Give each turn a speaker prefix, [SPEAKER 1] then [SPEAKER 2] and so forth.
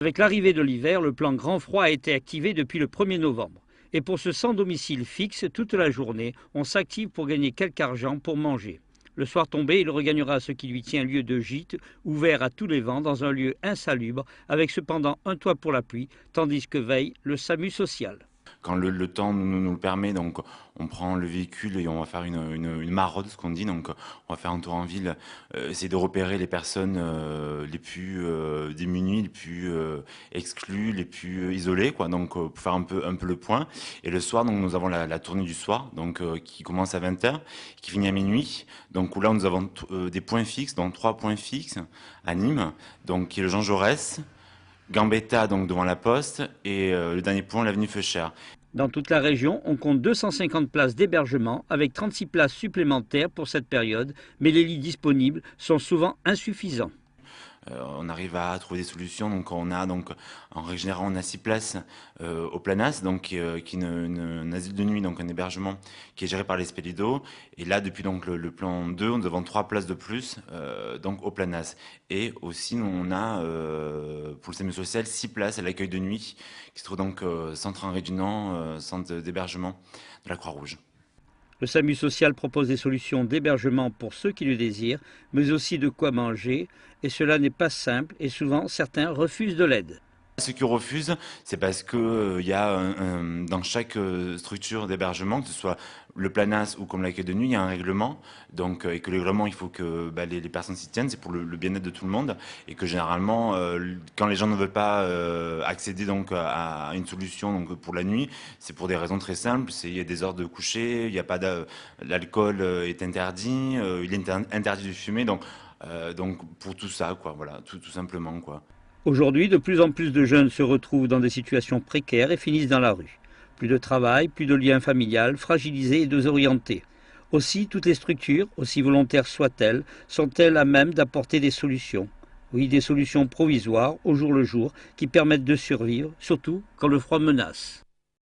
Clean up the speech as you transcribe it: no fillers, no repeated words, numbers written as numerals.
[SPEAKER 1] Avec l'arrivée de l'hiver, le plan Grand Froid a été activé depuis le 1er novembre. Et pour ce sans domicile fixe, toute la journée, on s'active pour gagner quelque argent pour manger. Le soir tombé, il regagnera ce qui lui tient un lieu de gîte, ouvert à tous les vents, dans un lieu insalubre, avec cependant un toit pour la pluie, tandis que veille le SAMU social.
[SPEAKER 2] Quand le temps nous le permet, donc on prend le véhicule et on va faire une maraude, ce qu'on dit. Donc on va faire un tour en ville, essayer de repérer les personnes les plus démunies, les plus exclues, les plus isolées, quoi. Donc pour faire un peu le point. Et le soir, donc nous avons la tournée du soir, donc qui commence à 20h, qui finit à minuit. Donc où là nous avons des points fixes, donc 3 points fixes à Nîmes, donc qui est le Jean Jaurès, Gambetta, donc devant la Poste, et le dernier point, l'avenue Feuchère.
[SPEAKER 1] Dans toute la région, on compte 250 places d'hébergement avec 36 places supplémentaires pour cette période, mais les lits disponibles sont souvent insuffisants.
[SPEAKER 2] On arrive à trouver des solutions, donc on a donc en règle générale on a 6 places au Planas, donc qui est un asile de nuit, donc un hébergement qui est géré par l'Espélido. Et là depuis donc le plan 2, nous avons 3 places de plus donc au Planas. Et aussi on a pour le SAMU social 6 places à l'accueil de nuit qui se trouve donc centre Henri Dunant, centre d'hébergement de la Croix-Rouge.
[SPEAKER 1] Le SAMU social propose des solutions d'hébergement pour ceux qui le désirent, mais aussi de quoi manger, et cela n'est pas simple et souvent certains refusent de l'aide.
[SPEAKER 2] Ceux qui refusent, c'est parce que y a dans chaque structure d'hébergement, que ce soit le Planas ou comme l'accueil de nuit, il y a un règlement. Donc, et que le règlement, il faut que les personnes s'y tiennent, c'est pour le bien-être de tout le monde. Et que généralement, quand les gens ne veulent pas accéder donc à une solution donc pour la nuit, c'est pour des raisons très simples. Il y a des heures de coucher, il y a pas l'alcool est interdit, il est interdit de fumer. Donc pour tout ça, quoi, voilà, tout simplement, quoi.
[SPEAKER 1] Aujourd'hui, de plus en plus de jeunes se retrouvent dans des situations précaires et finissent dans la rue. Plus de travail, plus de liens familial, fragilisés et désorientés. Aussi, toutes les structures, aussi volontaires soient-elles, sont-elles à même d'apporter des solutions. Oui, des solutions provisoires, au jour le jour, qui permettent de survivre, surtout quand le froid menace.